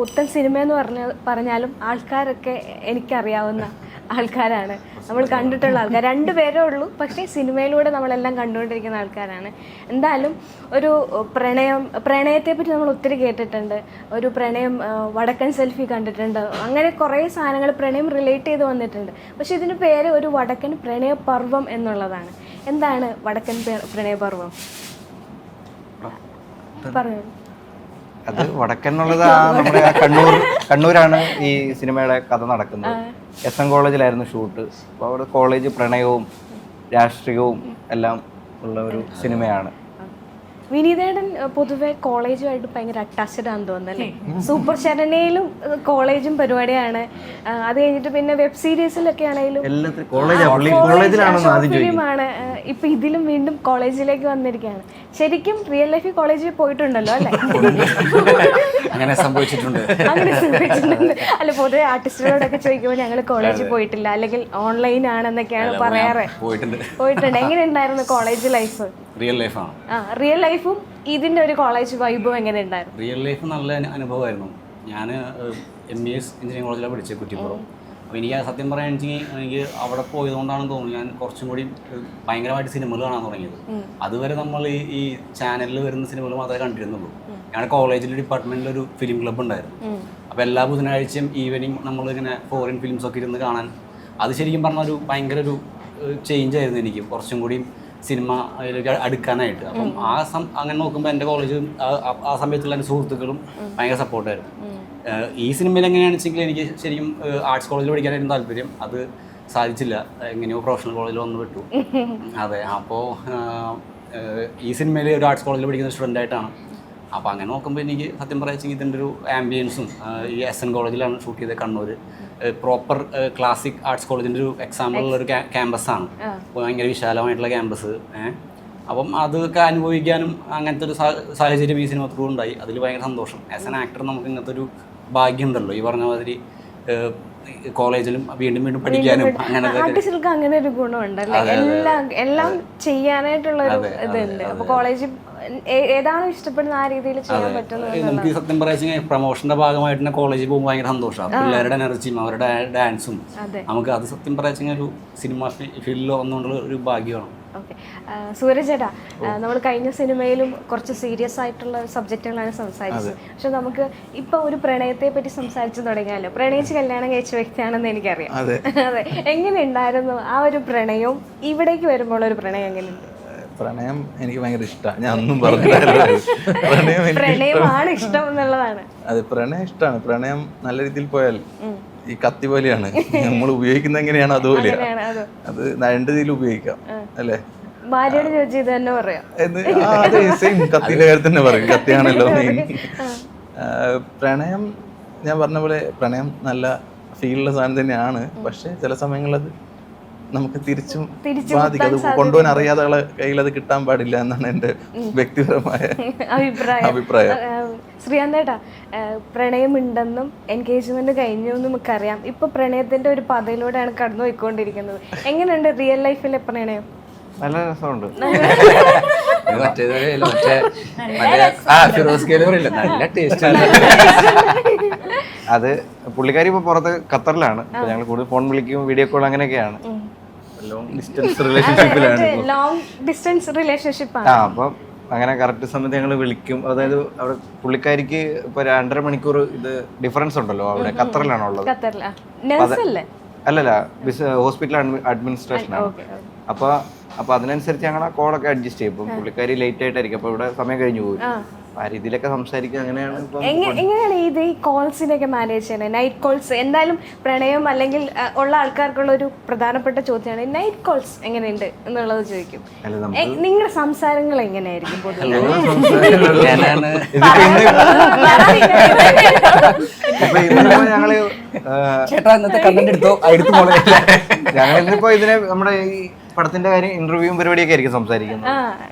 പുത്തൻ സിനിമ എന്ന് പറഞ്ഞാലും ആൾക്കാരൊക്കെ എനിക്കറിയാവുന്ന ആൾക്കാരാണ്, നമ്മൾ കണ്ടിട്ടുള്ള ആൾക്കാർ. രണ്ടുപേരേ ഉള്ളൂ, പക്ഷേ സിനിമയിലൂടെ നമ്മളെല്ലാം കണ്ടുകൊണ്ടിരിക്കുന്ന ആൾക്കാരാണ്. എന്തായാലും ഒരു പ്രണയത്തെ പറ്റി നമ്മൾ ഒത്തിരി കേട്ടിട്ടുണ്ട്. ഒരു പ്രണയം, വടക്കൻ സെൽഫി കണ്ടിട്ടുണ്ട്, അങ്ങനെ കുറേ സാധനങ്ങൾ പ്രണയം റിലേറ്റ് ചെയ്ത് വന്നിട്ടുണ്ട്. പക്ഷേ ഇതിന് പേര് ഒരു വടക്കൻ പ്രണയപർവം എന്നുള്ളതാണ്. എന്താണ് വടക്കൻ പ്രണയപർവം? പറഞ്ഞു. അത് വടക്കൻ എന്നുള്ളത് നമ്മുടെ കണ്ണൂരാണ് ഈ സിനിമയുടെ കഥ നടക്കുന്നത്. SM കോളേജിലായിരുന്നു ഷൂട്ട്. അപ്പോൾ അവിടെ കോളേജ് പ്രണയവും രാഷ്ട്രീയവും എല്ലാം ഉള്ള ഒരു സിനിമയാണ്. വിനീതേടൻ പൊതുവെ കോളേജുമായിട്ട് ഭയങ്കര അറ്റാച്ച്ഡ് ആണെന്ന് തോന്നുന്നല്ലേ? സൂപ്പർ ശരണയിലും കോളേജും പരിപാടിയാണ്. അത് കഴിഞ്ഞിട്ട് പിന്നെ വെബ് സീരീസിലൊക്കെ ആണെങ്കിലും ഫിലിമാണ്. ഇപ്പൊ ഇതിലും വീണ്ടും കോളേജിലേക്ക് വന്നിരിക്കുകയാണ്. ശരിക്കും റിയൽ ലൈഫിൽ കോളേജിൽ പോയിട്ടുണ്ടല്ലോ അല്ലേ? അങ്ങനെ സംഭവിച്ചിട്ടുണ്ട്. അല്ല, പൊതുവെ ആർട്ടിസ്റ്റുകളോടൊക്കെ ചോദിക്കുമ്പോൾ ഞങ്ങൾ കോളേജിൽ പോയിട്ടില്ല, അല്ലെങ്കിൽ ഓൺലൈൻ ആണെന്നൊക്കെയാണ് പറയാറ്. പോയിട്ടുണ്ട്. എങ്ങനെ ഉണ്ടായിരുന്നു കോളേജ് ലൈഫ്? റിയൽ ലൈഫാണ്. റിയൽ ലൈഫും ഇതിന്റെ ഒരു കോളേജ് വൈബും എങ്ങനെ ഉണ്ടായിരുന്നു? റിയൽ ലൈഫ് നല്ല അനുഭവമായിരുന്നു. ഞാൻ MBS എഞ്ചിനീയറിംഗ് കോളേജിലാണ് പഠിച്ചത്, കുറ്റിപ്പുറം. അപ്പോൾ എനിക്ക് സത്യം പറയുകയാണെങ്കിൽ എനിക്ക് അവിടെ പോയതുകൊണ്ടാണെന്ന് തോന്നുന്നു ഞാൻ കുറച്ചും കൂടി ഭയങ്കരമായിട്ട് സിനിമകൾ കാണാൻ തുടങ്ങിയത്. അതുവരെ നമ്മൾ ഈ ചാനലിൽ വരുന്ന സിനിമകൾ മാത്രമേ കണ്ടിരുന്നുള്ളൂ. ഞങ്ങളുടെ കോളേജിൽ ഡിപ്പാർട്ട്മെൻറ്റിലൊരു ഫിലിം ക്ലബ്ബ് ഉണ്ടായിരുന്നു. അപ്പോൾ എല്ലാ ബുധനാഴ്ചയും ഈവനിങ് നമ്മളിങ്ങനെ ഫോറിൻ ഫിലിംസൊക്കെ ഇരുന്ന് കാണാൻ, അത് ശരിക്കും പറഞ്ഞാൽ ഒരു ഭയങ്കര ഒരു ചേഞ്ച് ആയിരുന്നു എനിക്ക്, കുറച്ചും കൂടി സിനിമയിലേക്ക് അടുക്കാനായിട്ട്. അപ്പം അങ്ങനെ നോക്കുമ്പോൾ എൻ്റെ കോളേജും ആ സമയത്തുള്ള എൻ്റെ സുഹൃത്തുക്കളും ഭയങ്കര സപ്പോർട്ടായിരുന്നു. ഈ സിനിമയിൽ എങ്ങനെയാണെന്ന് വെച്ചെങ്കിൽ എനിക്ക് ശരിക്കും ആർട്സ് കോളേജിൽ പഠിക്കാനായിരുന്നു താല്പര്യം. അത് സാധിച്ചില്ല, എങ്ങനെയോ പ്രൊഫഷണൽ കോളേജിൽ വന്ന് വിട്ടു. അതെ, അപ്പോൾ ഈ സിനിമയിൽ ഒരു ആർട്സ് കോളേജിൽ പഠിക്കുന്ന സ്റ്റുഡൻ്റായിട്ടാണ്. അപ്പോൾ അങ്ങനെ നോക്കുമ്പോൾ എനിക്ക് സത്യം പറയുകയെങ്കിൽ ഇതിൻ്റെ ഒരു ആംബിയൻസും, ഈ SN കോളേജിലാണ് ഷൂട്ട് ചെയ്തത്, കണ്ണൂർ. പ്രോപ്പർ ക്ലാസിക് ആർട്സ് കോളേജിൻ്റെ ഒരു എക്സാമ്പിളുള്ളൊരു ക്യാമ്പസാണ്, ഭയങ്കര വിശാലമായിട്ടുള്ള ക്യാമ്പസ്. അപ്പം അതൊക്കെ അനുഭവിക്കാനും അങ്ങനത്തെ ഒരു സാഹചര്യം ഈ സിനിമ ത്രൂ ഉണ്ടായി. അതിൽ ഭയങ്കര സന്തോഷം. ആസ് എൻ ആക്ടർ നമുക്ക് ഇങ്ങനത്തെ ഒരു ഭാഗ്യം ഉണ്ടല്ലോ, ഈ പറഞ്ഞ മാതിരി കോളേജിലും വീണ്ടും വീണ്ടും പഠിക്കാനും. ആർട്ടിസ്റ്റുകൾക്ക് അങ്ങനെ ഒരു ഗുണമുണ്ടല്ലേ, എല്ലാം ചെയ്യാനായിട്ടുള്ള ഒരു ഇതുണ്ട്. അപ്പോൾ കോളേജിൽ ഏതാണോ ഇഷ്ടപ്പെടുന്ന ആ രീതിയിൽ ചെയ്യാൻ പറ്റുന്നത്. നമുക്ക് സത്യം പറയാ പ്രൊമോഷന്റെ ഭാഗമായിട്ട് തന്നെ കോളേജിൽ പോകുമ്പോൾ ഭയങ്കര സന്തോഷമാണ്. പിള്ളേരുടെ എനർജിയും അവരുടെ ഡാൻസും നമുക്ക് അത് സത്യം പറയാ ഒരു സിനിമ ഫീൽഡിൽ വന്നുകൊണ്ടുള്ള ഒരു ഭാഗ്യമാണ്. ഓക്കെ, സൂരജ് ചേട്ടാ, നമ്മൾ കഴിഞ്ഞ സിനിമയിലും കുറച്ച് സീരിയസ് ആയിട്ടുള്ള സബ്ജക്റ്റുകളാണ് സംസാരിച്ചത്. പക്ഷെ നമുക്ക് ഇപ്പൊ ഒരു പ്രണയത്തെ പറ്റി സംസാരിച്ചു തുടങ്ങിയാലോ? പ്രണയിച്ച് കല്യാണം കഴിച്ച വ്യക്തിയാണെന്ന് എനിക്കറിയാം. അതെ, എങ്ങനെ ഉണ്ടായിരുന്നു ആ ഒരു പ്രണയവും ഇവിടേക്ക് വരുമ്പോൾ ഒരു പ്രണയം എങ്ങനെയുണ്ട്? പ്രണയം എനിക്ക് ഭയങ്കര ഇഷ്ടമാണ്. ഞാൻ ഒന്നും പറഞ്ഞില്ല, പ്രണയമാണ് ഇഷ്ടം എന്നുള്ളതാണ്. അതെ, പ്രണയം ഇഷ്ടമാണ്. പ്രണയം നല്ല രീതിയിൽ പോയാൽ ഈ കത്തി പോലെയാണ്, നമ്മൾ ഉപയോഗിക്കുന്ന എങ്ങനെയാണ് അതുപോലെയാണ്. അത് രണ്ട് രീതിയിൽ ഉപയോഗിക്കാം അല്ലേ? ഭാര്യയോട് ചോദിച്ചു ഇത് തന്നെ പറയാം. അതെ, സെയിം കത്തിന്റെ കാര്യം തന്നെ പറയും, കത്തിയാണല്ലോ മെയിൻ. പ്രണയം ഞാൻ പറഞ്ഞ പോലെ പ്രണയം നല്ല ഫീലുള്ള സാധനം തന്നെയാണ്. പക്ഷെ ചില സമയങ്ങളിൽ അത് നമുക്ക് തിരിച്ചും ബാധിക്കും. അത് കൊണ്ടുപോകാൻ അറിയാതെ ആളെ കയ്യിൽ അത് കിട്ടാൻ പാടില്ല എന്നാണ് എൻ്റെ വ്യക്തിപരമായ അഭിപ്രായം. ശ്രീകാന്തേട്ടാ, പ്രണയമുണ്ടെന്നും എൻഗേജ്മെന്റ് കഴിഞ്ഞു എന്നും നമുക്കറിയാം. ഇപ്പൊ പ്രണയത്തിന്റെ ഒരു പാതയിലൂടെയാണ് കടന്നു പോയിക്കൊണ്ടിരിക്കുന്നത്. എങ്ങനെയുണ്ട് റിയൽ ലൈഫിലെ പ്രണയം? നല്ല രസമുണ്ട്. അത് പുള്ളിക്കാരി ഇപ്പൊ പുറത്ത് ഖത്തറിലാണ്. ഞങ്ങൾ കൂടുതൽ ഫോൺ വിളിക്കും, വീഡിയോ കോൾ അങ്ങനെയൊക്കെയാണ്. ലോങ് ഡിസ്റ്റൻസ് റിലേഷൻഷിപ്പിലാണ്. അപ്പൊ അങ്ങനെ കറക്റ്റ് സമയത്ത് ഞങ്ങൾ വിളിക്കും. അതായത് അവിടെ പുള്ളിക്കാരിക്ക് ഇപ്പൊ 2.5 മണിക്കൂർ ഇത് ഡിഫറൻസ് ഉണ്ടല്ലോ. അവിടെ ഖത്തറിലാണോ ഉള്ളത്? അല്ലല്ല, ഹോസ്പിറ്റൽ അഡ്മിനിസ്ട്രേഷനാണ്. അപ്പൊ അതിനനുസരിച്ച് ഞങ്ങൾ ആ കോളൊക്കെ അഡ്ജസ്റ്റ് ചെയ്യും. ഇപ്പം പുള്ളിക്കാരി ലേറ്റ് ആയിട്ടായിരിക്കും, അപ്പൊ ഇവിടെ സമയം കഴിഞ്ഞു പോകും. ആ രീതിയിലൊക്കെ സംസാരിക്കുക. അങ്ങനെയാണ്. എങ്ങനെയാണ് ഇത് ഈ കോൾസിനൊക്കെ മാനേജ് ചെയ്യുന്നത്? നൈറ്റ് കോൾസ് എന്തായാലും പ്രണയം അല്ലെങ്കിൽ ഉള്ള ആൾക്കാർക്കുള്ള ഒരു പ്രധാനപ്പെട്ട ചോദ്യമാണ്. നൈറ്റ് കോൾസ് എങ്ങനെയുണ്ട് എന്നുള്ളത് ചോദിക്കും. നിങ്ങളുടെ സംസാരങ്ങൾ എങ്ങനെയായിരിക്കും പൊതുവെ? ഞങ്ങളിപ്പോ ഇതിനെ നമ്മുടെ ഈ പടത്തിന്റെ കാര്യം ഇന്റർവ്യൂവും പരിപാടിയൊക്കെ ആയിരിക്കും സംസാരിക്കുന്നത്.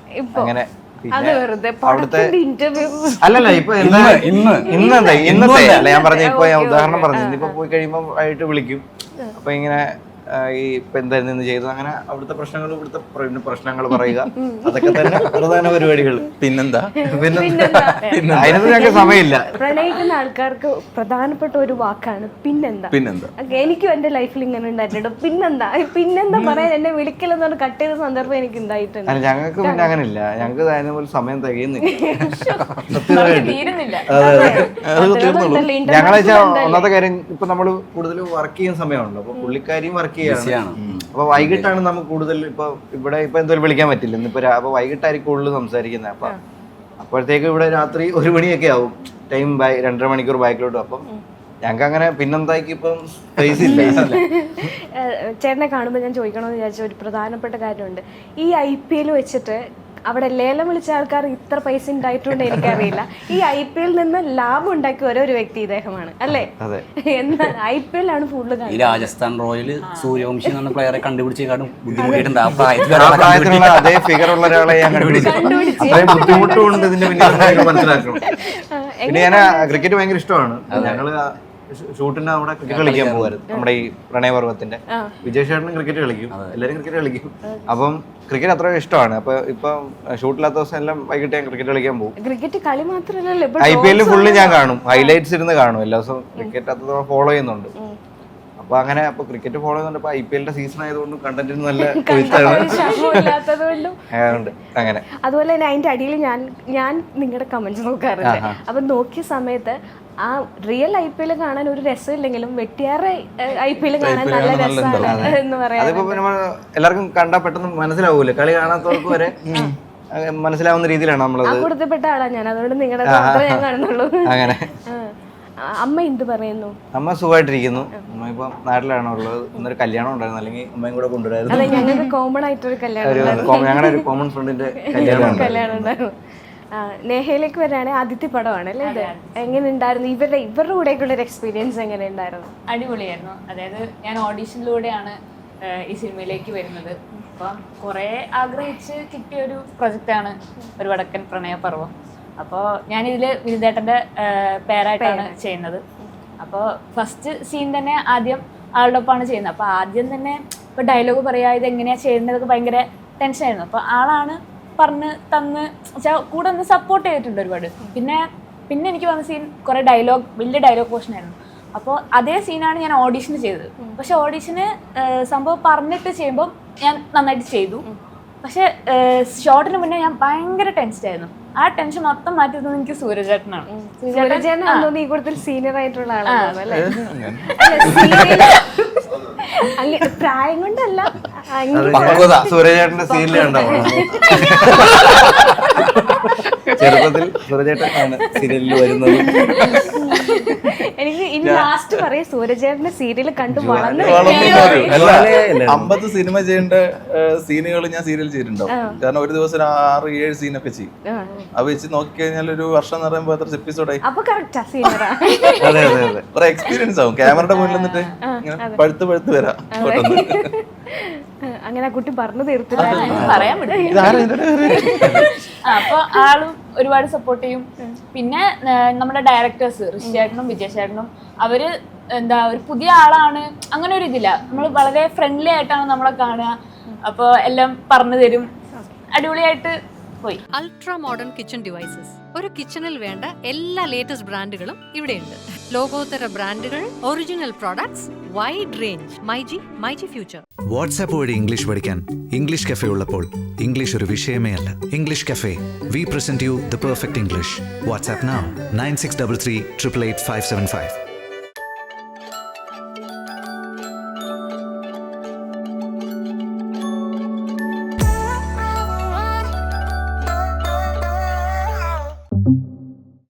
അങ്ങനെ അല്ലല്ല, ഇപ്പൊ ഇന്നത്തെ അല്ല ഞാൻ പറഞ്ഞ. ഇപ്പൊ ഞാൻ ഉദാഹരണം പറഞ്ഞു, ഇന്നിപ്പോ പോയി കഴിയുമ്പോ ആയിട്ട് വിളിക്കും. അപ്പൊ ഇങ്ങനെ ഈ ഇപ്പം എന്തായിരുന്നു ഇന്ന് ചെയ്തത്, അങ്ങനെ അവിടുത്തെ പ്രശ്നങ്ങൾ പറയുക, അതൊക്കെ തന്നെ പ്രധാന പരിപാടികൾ. പിന്നെന്താ അതിനൊന്നും ഞങ്ങൾക്ക് സമയമില്ല. പ്രണയിക്കുന്ന ആൾക്കാർക്ക് പ്രധാനപ്പെട്ട ഒരു വാക്കാണ് പിന്നെന്താ. എനിക്കും എന്റെ ലൈഫിൽ ഇങ്ങനെ ഉണ്ടായിട്ടുണ്ട്. പിന്നെന്താ പറയാൻ എന്നെ വിളിക്കലെന്ന് പറഞ്ഞ് കട്ട് ചെയ്ത സന്ദർഭം എനിക്ക് ഉണ്ടായിട്ടുണ്ട്. ഞങ്ങൾക്ക് പിന്നെ അങ്ങനെ ഇല്ല, ഞങ്ങൾക്ക് അതിനുപോലെ സമയം തികയുന്നില്ല. ഞങ്ങളെ ഒന്നാമത്തെ കാര്യം ഇപ്പൊ നമ്മള് കൂടുതൽ വർക്ക് ചെയ്യുന്ന സമയമുണ്ട്. അപ്പൊ പുള്ളിക്കാരിയും വർക്ക് ചെയ്യാണ്. അപ്പൊ വൈകിട്ടാണ് നമുക്ക് കൂടുതൽ ഇപ്പൊ ഇവിടെ ഇപ്പൊ എന്തായാലും വിളിക്കാൻ പറ്റില്ല ഇന്നിപ്പോ. അപ്പൊ വൈകിട്ടായിരിക്കും കൂടുതൽ സംസാരിക്കുന്നത്. അപ്പൊ അപ്പോഴത്തേക്ക് ഇവിടെ രാത്രി 1 മണിയൊക്കെ ആവും ടൈം. 2.5 മണിക്കൂർ ബാക്കിലോട്ട്. അപ്പം ഞങ്ങൾക്ക് അങ്ങനെ പിന്നെന്താക്കി ഇപ്പം സ്പേസ് ഇല്ല. ചേട്ടനെ കാണുമ്പോൾ ഞാൻ ചോദിക്കണമെന്ന് വിചാരിച്ച ഒരു പ്രധാനപ്പെട്ട കാര്യമുണ്ട്. ഈ IPL വെച്ചിട്ട് അവിടെ ലേലം വിളിച്ച ആൾക്കാർ ഇത്ര പൈസ ഉണ്ടായിട്ടുണ്ട് എനിക്കറിയില്ല. ഈ IPL നിന്ന് ലാഭം ഉണ്ടാക്കിയ ഒരു വ്യക്തി ഇദ്ദേഹമാണ് അല്ലേ? എന്താ IPL ആണ് ഫുള്ള് ഈ രാജസ്ഥാൻ റോയല് സൂര്യവംശി എന്ന പ്ലെയറെ കണ്ടുപിടിച്ചേക്കാളും ബുദ്ധിമുട്ടിയിട്ടുണ്ട്. അതേ ഫിഗർ ഉള്ള ഒരാളെ ഞാൻ കണ്ടുപിടിച്ചു. ബുദ്ധിമുട്ടുണ്ട് ഇതിന്റെ പിന്നിൽ മനസ്സിലാക്കണം. പിന്നെ ഞാൻ ക്രിക്കറ്റ് ഭയങ്കര ഇഷ്ടമാണ്. ഞങ്ങള് ഷൂട്ടിന്റെ അവിടെ ക്രിക്കറ്റ് കളിക്കാൻ പോകുമായിരുന്നു. നമ്മുടെ ഈ പ്രണയപർവ്വത്തിന്റെ വിജയ് ചേട്ടനും ക്രിക്കറ്റ് കളിക്കും, എല്ലാവരും ക്രിക്കറ്റ് കളിക്കും. അപ്പം ക്രിക്കറ്റ് അത്ര ഇഷ്ടമാണ്. അപ്പൊ ഇപ്പം ഷൂട്ടില്ലാത്ത ദിവസം എല്ലാം വൈകിട്ട് ഞാൻ ക്രിക്കറ്റ് കളിക്കാൻ പോകും. ക്രിക്കറ്റ് കളി മാത്രമല്ലല്ലോ, IPL ഫുള്ള് ഞാൻ കാണും, ഹൈലൈറ്റ്സ് ഇരുന്ന് കാണും. എല്ലാ ദിവസവും ക്രിക്കറ്റ് അത്രത്തോളം ഫോളോ ചെയ്യുന്നുണ്ട്. അപ്പൊ അങ്ങനെ അപ്പൊ ക്രിക്കറ്റ് ഫോളോ ചെയ്യുന്നുണ്ട്. ഇപ്പൊ IPL സീസൺ ആയതുകൊണ്ടും കണ്ടന്റിന് നല്ല അങ്ങനെ. അതുപോലെ തന്നെ അതിന്റെ അടിയിൽ ഞാൻ നിങ്ങളുടെ കമന്റ്സ് നോക്കാറുണ്ട്. അപ്പൊ നോക്കിയ സമയത്ത് ആ റിയൽ IPL കാണാൻ ഒരു രസമില്ലെങ്കിലും വെട്ടിയാറെ IPL കാണാൻ നല്ല രസമാണ് എന്ന് പറയാം. അതിപ്പോ എല്ലാവർക്കും കണ്ടാ പെട്ടെന്ന് മനസ്സിലാവൂല, കളി കാണാത്തവർക്ക് വരെ മനസ്സിലാവുന്ന രീതിയിലാണ് നമ്മളത്. കൊടുത്തപ്പെട്ട ആളാ ഞാൻ, അതുകൊണ്ട് നിങ്ങളുടെ മാത്രമേ ഞാൻ കാണുന്നുള്ളൂ. അങ്ങനെ. അമ്മ എന്ത് പറയുന്നു? അമ്മ സുഖമായിട്ടിരിക്കുന്നു. അമ്മ ഇപ്പൊ നാട്ടിലാണ് ഉള്ളത്. ഇന്നൊരു കല്യാണം ഉണ്ടായിരുന്നു, അല്ലെങ്കിൽ അമ്മയും കൂടെ കൊണ്ടുവരായിരുന്നു. അതെ, ഞങ്ങൾക്ക് കോമൺ ആയിട്ടൊരു കല്യാണം, ഞങ്ങളുടെ ഒരു കോമൺ ഫ്രണ്ടിന്റെ കല്യാണം ഉണ്ടായിരുന്നു. നേഹയിലേക്ക് വരാണെങ്കിൽ ആദ്യത്തെ പടമാണ് അല്ലേ ഇത്? എങ്ങനെ ഉണ്ടായിരുന്നു ഇവരുടെ കൂടെയൊക്കെയുള്ള ഒരു എക്സ്പീരിയൻസ്? എങ്ങനെ ഉണ്ടായിരുന്നു? അടിപൊളിയായിരുന്നു. അതായത് ഞാൻ ഓഡീഷനിലൂടെയാണ് ഈ സിനിമയിലേക്ക് വരുന്നത്. അപ്പം കുറേ ആഗ്രഹിച്ച് കിട്ടിയൊരു പ്രൊജക്റ്റാണ് ഒരു വടക്കൻ പ്രണയപർവ്വം. അപ്പോൾ ഞാനിതിൽ വിനിതേട്ടൻ്റെ പേരായിട്ടാണ് ചെയ്യുന്നത്. അപ്പോൾ ഫസ്റ്റ് സീൻ തന്നെ ആദ്യം ആളുടെ ഒപ്പമാണ് ചെയ്യുന്നത്. അപ്പോൾ ആദ്യം തന്നെ ഇപ്പോൾ ഡയലോഗ് പറയാ, ഇത് എങ്ങനെയാണ് ചെയ്യുന്നതൊക്കെ ഭയങ്കര ടെൻഷനായിരുന്നു. അപ്പോൾ ആളാണ് പറഞ്ഞ് തന്ന് കൂടെ ഒന്ന് സപ്പോർട്ട് ചെയ്തിട്ടുണ്ട് ഒരുപാട്. പിന്നെ എനിക്ക് വന്ന സീൻ കുറേ വലിയ ഡയലോഗ് പോർഷൻ ആയിരുന്നു. അപ്പോൾ അതേ സീനാണ് ഞാൻ ഓഡീഷന് ചെയ്തത്. പക്ഷെ ഓഡീഷന് സംഭവം പറഞ്ഞിട്ട് ചെയ്യുമ്പോൾ ഞാൻ നന്നായിട്ട് ചെയ്തു. പക്ഷെ ഷോട്ടിന് മുന്നേ ഞാൻ ഭയങ്കര ടെൻഷനായിരുന്നു. ആ ടെൻഷൻ മൊത്തം മാറ്റി തന്നത് എനിക്ക് സൂരജേട്ടനാണ്. ഈ കൂടുതൽ സീനിയർ ആയിട്ടുള്ള ആളാണ് അല്ലേ? പ്രായം കൊണ്ടല്ല, സൂര്യചേട്ടന്റെ സീരിയലുണ്ടാവും. ചെറുപ്പത്തിൽ സൂര്യചേട്ടനാണ് സീരിയലിൽ വരുന്നത്. എനിക്ക് ഇനി ലാസ്റ്റ് പറയാം, സൂര്യചേട്ടന്റെ സീരിയൽ കണ്ടു വളർന്നു. 50 സിനിമ ചെയ്യേണ്ട സീനുകൾ ഞാൻ സീരിയൽ ചെയ്തിട്ടുണ്ടാവും. കാരണം ഒരു ദിവസം 6-7 സീനൊക്കെ ചെയ്യും. അത് വെച്ച് നോക്കിക്കഴിഞ്ഞാൽ ഒരു വർഷം എന്ന് പറയുമ്പോൾ എത്ര എപ്പിസോഡായി. അപ്പൊ കറക്റ്റാ സീനിയറാ. കുറെ എക്സ്പീരിയൻസ് ആവും ക്യാമറയുടെ മുന്നിൽ നിന്നിട്ട് പഴുത്ത് വരാം. അങ്ങനെ കുട്ടി പറഞ്ഞു തീർത്തില്ല, പറയാൻ പറ്റില്ല. അപ്പൊ ആളും ഒരുപാട് സപ്പോർട്ട് ചെയ്യും. പിന്നെ നമ്മുടെ ഡയറക്ടേഴ്സ് ഋഷിചേട്ടനും വിജയചേട്ടനും അവര് ഒരു പുതിയ ആളാണ് അങ്ങനെ ഒരു ഇതില്ല. നമ്മൾ വളരെ ഫ്രണ്ട്ലി ആയിട്ടാണ് നമ്മളെ കാണുക. അപ്പോൾ എല്ലാം പറഞ്ഞു തരും. അടിപൊളിയായിട്ട് പോയി. Ultra modern kitchen devices. ഒരു കിച്ചണിൽ വേണ്ട എല്ലാ ലേറ്റസ്റ്റ് ബ്രാൻഡുകളും ഇവിടെയുണ്ട്. ലോകോത്തര ബ്രാൻഡുകൾ, original products, wide range. MyG future. WhatsApp വഴി ഇംഗ്ലീഷ് പഠിക്കാൻ ഇംഗ്ലീഷ് കഫേ ഉള്ളപ്പോൾ ഇംഗ്ലീഷ് ഒരു വിഷയമേ അല്ല. English cafe, we present you the perfect English. WhatsApp now 9633 888 575.